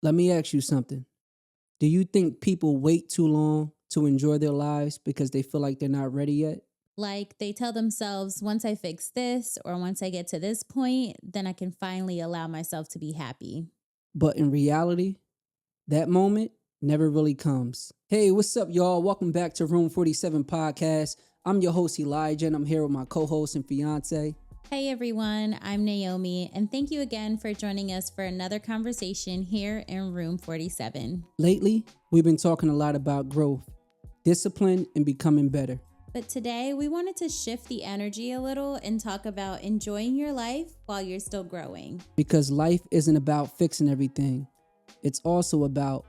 Let me ask you something. Do you think people wait too long to enjoy their lives because they feel like they're not ready yet? Like they tell themselves, once I fix this or once I get to this point, then I can finally allow myself to be happy. But in reality, that moment never really comes. Hey, what's up, y'all? Welcome back to Room 47 Podcast. I'm your host, Elijah, and I'm here with my co host and fiance. Hey everyone, I'm Naomi, and thank you again for joining us for another conversation here in Room 47. Lately, we've been talking a lot about growth, discipline, and becoming better. But today we wanted to shift the energy a little and talk about enjoying your life while you're still growing. Because life isn't about fixing everything, it's also about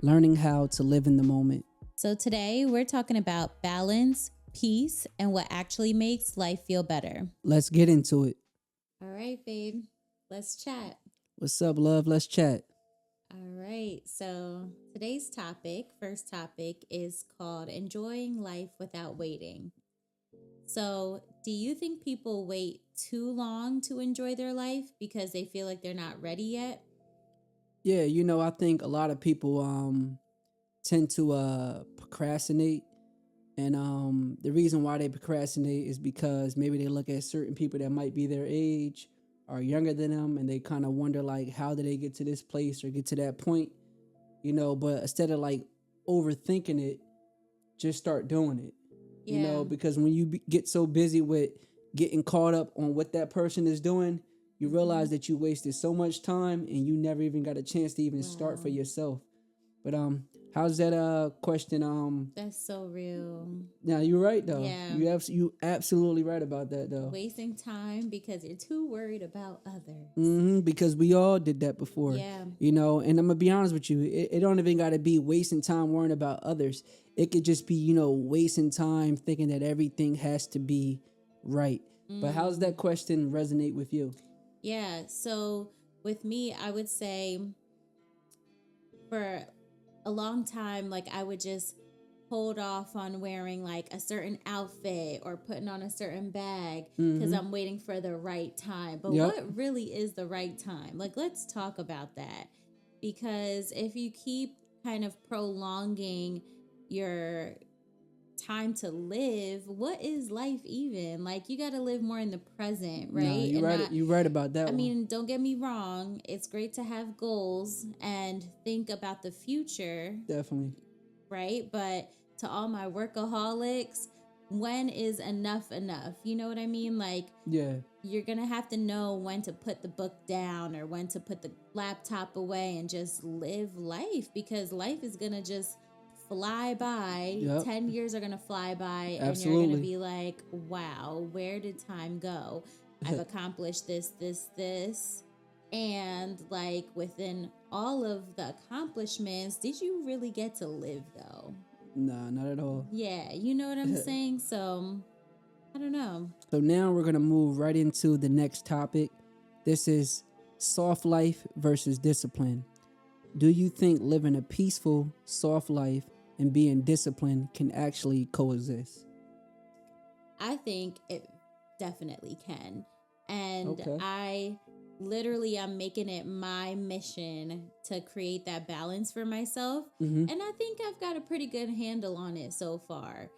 learning how to live in the moment. So today we're talking about balance, peace, and what actually makes life feel better. Let's get into it. All right, babe, let's chat. What's up, love? Let's chat. All right, so today's first topic, is called Enjoying Life Without Waiting. So, do you think people wait too long to enjoy their life because they feel like they're not ready yet? Yeah, I think a lot of people tend to procrastinate. And the reason why they procrastinate is because maybe they look at certain people that might be their age or younger than them, and they kind of wonder like, how did they get to this place or get to that point? But instead of like overthinking it, just start doing it. Yeah. Because when you get so busy with getting caught up on what that person is doing, you realize that you wasted so much time and you never even got a chance to even start for Wow. yourself. But how's that question? That's so real. Now you're right though. Yeah. You absolutely right about that though. Wasting time because you're too worried about others. Because we all did that before. Yeah. And I'm gonna be honest with you. It don't even gotta be wasting time worrying about others. It could just be wasting time thinking that everything has to be right. But how's that question resonate with you? Yeah. So with me, I would say for a long time, like I would just hold off on wearing like a certain outfit or putting on a certain bag because I'm waiting for the right time. But Yep. what really is the right time? Like, let's talk about that. Because if you keep kind of prolonging your time to live, what is life even? Like, you got to live more in the present, right? No, you're right. You're right about that I one. mean, don't get me wrong. It's great to have goals and think about the future, Definitely. right? But to all my workaholics, when is enough enough? You know what I mean? Like, Yeah. you're going to have to know when to put the book down or when to put the laptop away and just live life, because life is going to just fly by. Yep. 10 years are going to fly by. Absolutely. And you're going to be like, wow, where did time go? I've accomplished this. And like within all of the accomplishments, did you really get to live though? Nah, not at all. Yeah, you know what I'm saying? So, I don't know. So now we're going to move right into the next topic. This is soft life versus discipline. Do you think living a peaceful, soft life and being disciplined can actually coexist? I think it definitely can. And Okay. I'm making it my mission to create that balance for myself. Mm-hmm. And I think I've got a pretty good handle on it so far.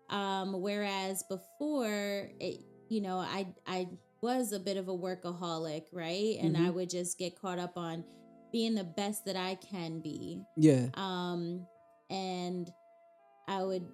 Whereas before, I was a bit of a workaholic, right? And I would just get caught up on being the best that I can be. Yeah. And I would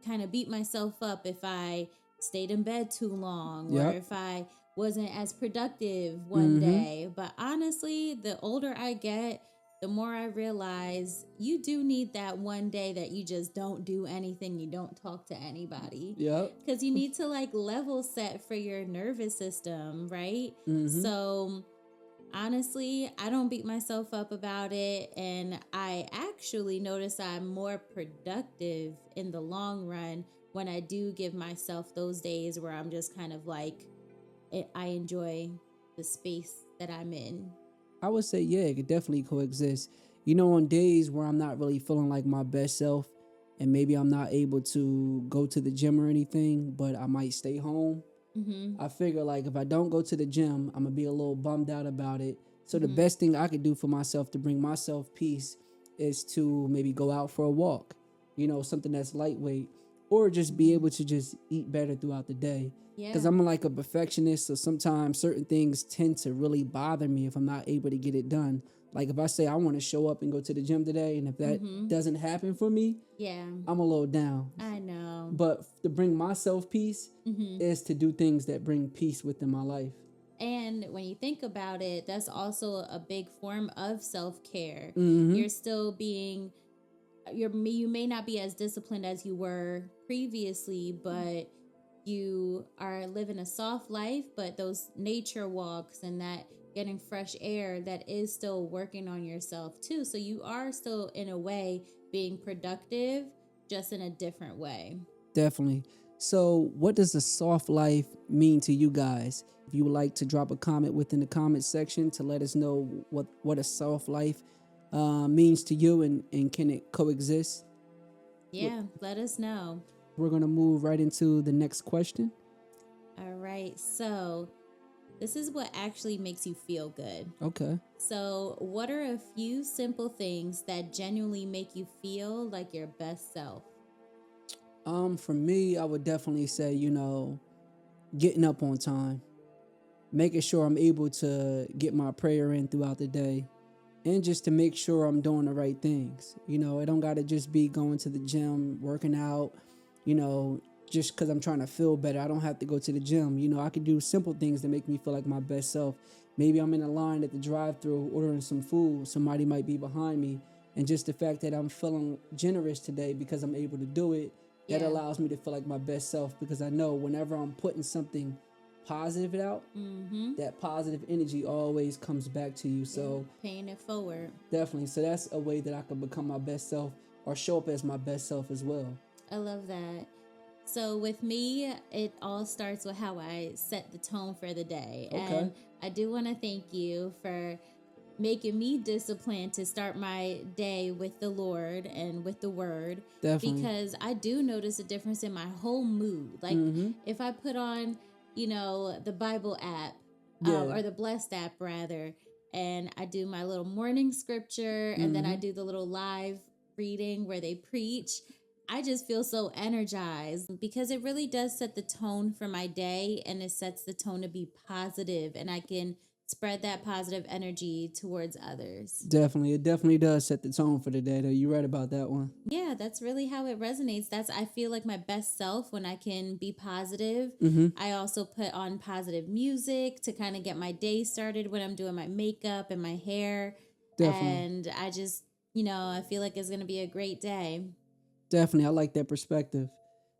kind of beat myself up if I stayed in bed too long or Yep. if I wasn't as productive one day. But honestly, the older I get, the more I realize you do need that one day that you just don't do anything, you don't talk to anybody. Yep. Because you need to like level set for your nervous system, right? So honestly, I don't beat myself up about it. And I actually notice I'm more productive in the long run when I do give myself those days where I'm just kind of like, I enjoy the space that I'm in. I would say, yeah, it could definitely coexist. On days where I'm not really feeling like my best self and maybe I'm not able to go to the gym or anything, but I might stay home. I figure like if I don't go to the gym, I'm going to be a little bummed out about it. So the best thing I could do for myself to bring myself peace is to maybe go out for a walk, something that's lightweight, or just be able to just eat better throughout the day. Because Yeah. I'm like a perfectionist, so sometimes certain things tend to really bother me if I'm not able to get it done. Like if I say I want to show up and go to the gym today, and if that doesn't happen for me, Yeah. I'm a little down. I know. But to bring myself peace is to do things that bring peace within my life. And when you think about it, that's also a big form of self-care. Mm-hmm. You're still being you may not be as disciplined as you were previously, but you are living a soft life, but those nature walks and that getting fresh air, that is still working on yourself too. So you are still in a way being productive, just in a different way. Definitely. So what does a soft life mean to you guys? If you would like to drop a comment within the comment section to let us know what a soft life means to you, and can it coexist? Yeah, let us know. We're going to move right into the next question. All right, so this is what actually makes you feel good. Okay. So what are a few simple things that genuinely make you feel like your best self? For me, I would definitely say, getting up on time, making sure I'm able to get my prayer in throughout the day, and just to make sure I'm doing the right things. It don't got to just be going to the gym, working out, just because I'm trying to feel better. I don't have to go to the gym. I could do simple things that make me feel like my best self. Maybe I'm in a line at the drive-thru ordering some food. Somebody might be behind me. And just the fact that I'm feeling generous today because I'm able to do it, that allows me to feel like my best self, because I know whenever I'm putting something positive out, that positive energy always comes back to you. So paying it forward. Definitely. So that's a way that I can become my best self, or show up as my best self as well. I love that. So with me, it all starts with how I set the tone for the day. Okay. And I do want to thank you for making me disciplined to start my day with the Lord and with the word. Definitely. Because I do notice a difference in my whole mood. Like if I put on, the Bible app, or the Blessed app rather, and I do my little morning scripture, and then I do the little live reading where they preach, I just feel so energized, because it really does set the tone for my day, and it sets the tone to be positive, and I can spread that positive energy towards others. Definitely. It definitely does set the tone for the day, though. You're right about that one. Yeah, that's really how it resonates. I feel like my best self when I can be positive. I also put on positive music to kind of get my day started when I'm doing my makeup and my hair. Definitely. And I just, I feel like it's going to be a great day. Definitely. I like that perspective.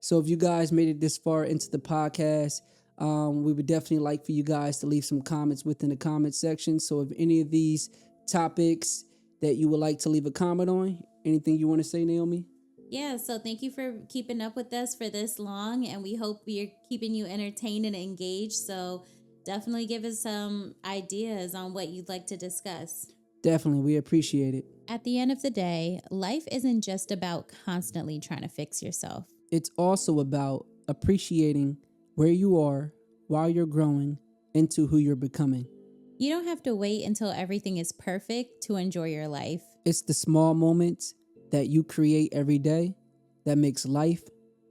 So if you guys made it this far into the podcast, we would definitely like for you guys to leave some comments within the comment section. So if any of these topics that you would like to leave a comment on, anything you want to say, Naomi? Yeah, so thank you for keeping up with us for this long, and we hope we're keeping you entertained and engaged. So definitely give us some ideas on what you'd like to discuss. Definitely. We appreciate it. At the end of the day, life isn't just about constantly trying to fix yourself. It's also about appreciating where you are while you're growing into who you're becoming. You don't have to wait until everything is perfect to enjoy your life. It's the small moments that you create every day that makes life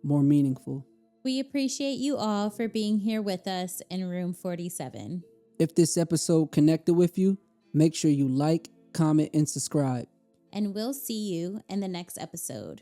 more meaningful. We appreciate you all for being here with us in Room 47. If this episode connected with you, make sure you like, comment, and subscribe. And we'll see you in the next episode.